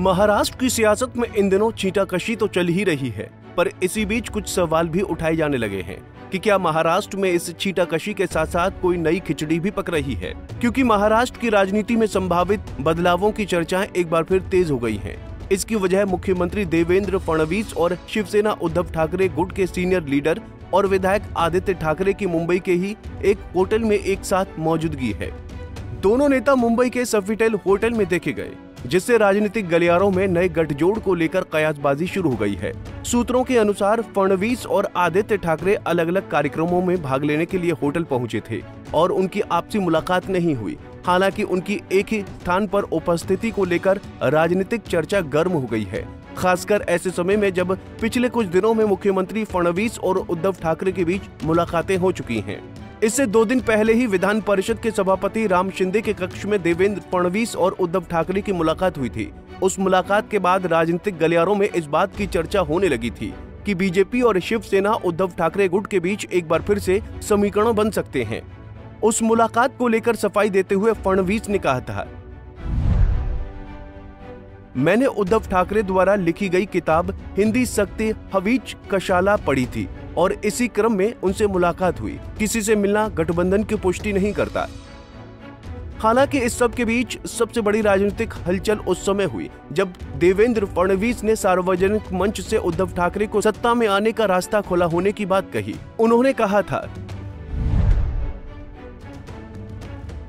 महाराष्ट्र की सियासत में इन दिनों छींटाकशी तो चल ही रही है, पर इसी बीच कुछ सवाल भी उठाए जाने लगे हैं कि क्या महाराष्ट्र में इस छींटाकशी के साथ साथ कोई नई खिचड़ी भी पक रही है, क्योंकि महाराष्ट्र की राजनीति में संभावित बदलावों की चर्चाएं एक बार फिर तेज हो गई हैं। इसकी वजह मुख्यमंत्री देवेंद्र फडणवीस और शिवसेना उद्धव ठाकरे गुट के सीनियर लीडर और विधायक आदित्य ठाकरे की मुंबई के ही एक होटल में एक साथ मौजूदगी है। दोनों नेता मुंबई के सफीटेल होटल में देखे गए, जिससे राजनीतिक गलियारों में नए गठजोड़ को लेकर कयासबाजी शुरू हो गई है। सूत्रों के अनुसार फडणवीस और आदित्य ठाकरे अलग अलग कार्यक्रमों में भाग लेने के लिए होटल पहुंचे थे और उनकी आपसी मुलाकात नहीं हुई। हालांकि उनकी एक ही स्थान पर उपस्थिति को लेकर राजनीतिक चर्चा गर्म हो गई है, खासकर ऐसे समय में जब पिछले कुछ दिनों में मुख्यमंत्री फडणवीस और उद्धव ठाकरे के बीच मुलाकातें हो चुकी हैं। इससे 2 दिन पहले ही विधान परिषद के सभापति राम शिंदे के कक्ष में देवेंद्र फडणवीस और उद्धव ठाकरे की मुलाकात हुई थी। उस मुलाकात के बाद राजनीतिक गलियारों में इस बात की चर्चा होने लगी थी कि बीजेपी और शिवसेना उद्धव ठाकरे गुट के बीच एक बार फिर से समीकरण बन सकते हैं। उस मुलाकात को लेकर सफाई देते हुए फडणवीस ने कहा था, मैंने उद्धव ठाकरे द्वारा लिखी गई किताब हिंदी शक्ति हवीज कशाला पढ़ी थी और इसी क्रम में उनसे मुलाकात हुई। किसी से मिलना गठबंधन की पुष्टि नहीं करता। हालांकि इस सब के बीच सबसे बड़ी राजनीतिक हलचल उस समय हुई जब देवेंद्र फडणवीस ने सार्वजनिक मंच से उद्धव ठाकरे को सत्ता में आने का रास्ता खुला होने की बात कही। उन्होंने कहा था,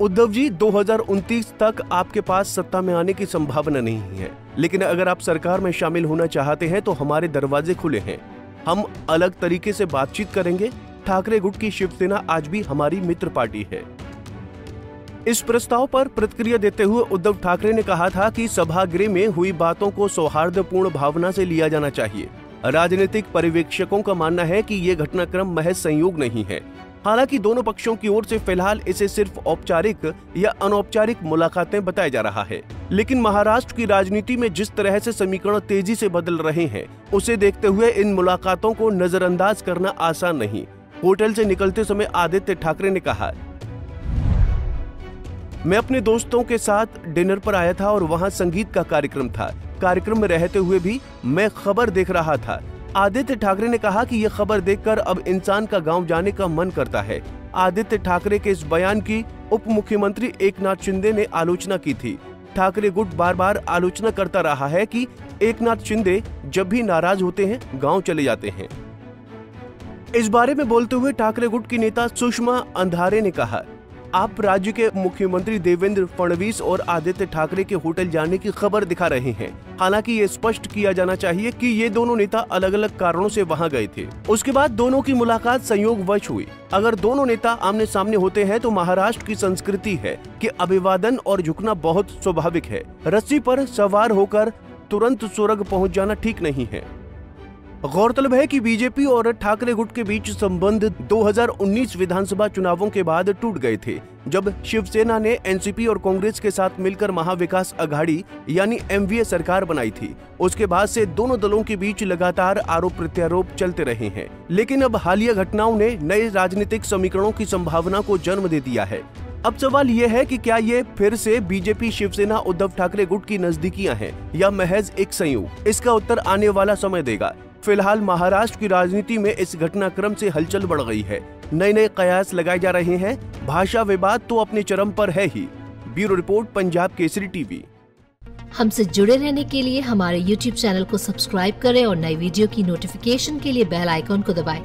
उद्धव जी 2029 तक आपके पास सत्ता में आने की संभावना नहीं है, लेकिन अगर आप सरकार में शामिल होना चाहते हैं तो हमारे दरवाजे खुले हैं। हम अलग तरीके से बातचीत करेंगे। ठाकरे गुट की शिवसेना आज भी हमारी मित्र पार्टी है। इस प्रस्ताव पर प्रतिक्रिया देते हुए उद्धव ठाकरे ने कहा था कि सभागृह में हुई बातों को सौहार्दपूर्ण भावना से लिया जाना चाहिए। राजनीतिक पर्यवेक्षकों का मानना है कि ये घटनाक्रम महज संयोग नहीं है। हालांकि दोनों पक्षों की ओर से फिलहाल इसे सिर्फ औपचारिक या अनौपचारिक मुलाकातें बताया जा रहा है, लेकिन महाराष्ट्र की राजनीति में जिस तरह से समीकरण तेजी से बदल रहे हैं, उसे देखते हुए इन मुलाकातों को नजरअंदाज करना आसान नहीं। होटल से निकलते समय आदित्य ठाकरे ने कहा, मैं अपने दोस्तों के साथ डिनर पर आया था और वहां संगीत का कार्यक्रम था। कार्यक्रम में रहते हुए भी मैं खबर देख रहा था। आदित्य ठाकरे ने कहा कि यह खबर देखकर अब इंसान का गांव जाने का मन करता है। आदित्य ठाकरे के इस बयान की उप मुख्यमंत्री एकनाथ शिंदे ने आलोचना की थी। ठाकरे गुट बार बार आलोचना करता रहा है कि एकनाथ शिंदे जब भी नाराज होते हैं गांव चले जाते हैं। इस बारे में बोलते हुए ठाकरे गुट की नेता सुषमा अंधारे ने कहा, आप राज्य के मुख्यमंत्री देवेंद्र फडणवीस और आदित्य ठाकरे के होटल जाने की खबर दिखा रहे हैं। हालांकि ये स्पष्ट किया जाना चाहिए कि ये दोनों नेता अलग अलग कारणों से वहां गए थे। उसके बाद दोनों की मुलाकात संयोगवश हुई। अगर दोनों नेता आमने सामने होते हैं तो महाराष्ट्र की संस्कृति है कि अभिवादन और झुकना बहुत स्वाभाविक है। रस्सी पर सवार होकर तुरंत स्वर्ग पहुँच जाना ठीक नहीं है। गौरतलब है कि बीजेपी और ठाकरे गुट के बीच संबंध 2019 विधानसभा चुनावों के बाद टूट गए थे, जब शिवसेना ने एनसीपी और कांग्रेस के साथ मिलकर महाविकास अघाड़ी यानी एमवीए सरकार बनाई थी। उसके बाद से दोनों दलों के बीच लगातार आरोप प्रत्यारोप चलते रहे हैं, लेकिन अब हालिया घटनाओं ने नए राजनीतिक समीकरणों की संभावना को जन्म दे दिया है। अब सवाल ये है कि क्या ये फिर से बीजेपी शिवसेना उद्धव ठाकरे गुट की नजदीकियां हैं या महज एक संयोग? इसका उत्तर आने वाला समय देगा। फिलहाल महाराष्ट्र की राजनीति में इस घटनाक्रम से हलचल बढ़ गई है। नए कयास लगाए जा रहे हैं। भाषा विवाद तो अपने चरम पर है ही। Bureau report, Punjab Kesari TV. हमसे जुड़े रहने के लिए हमारे YouTube चैनल को सब्सक्राइब करें और नई वीडियो की नोटिफिकेशन के लिए बेल आइकॉन को दबाएं।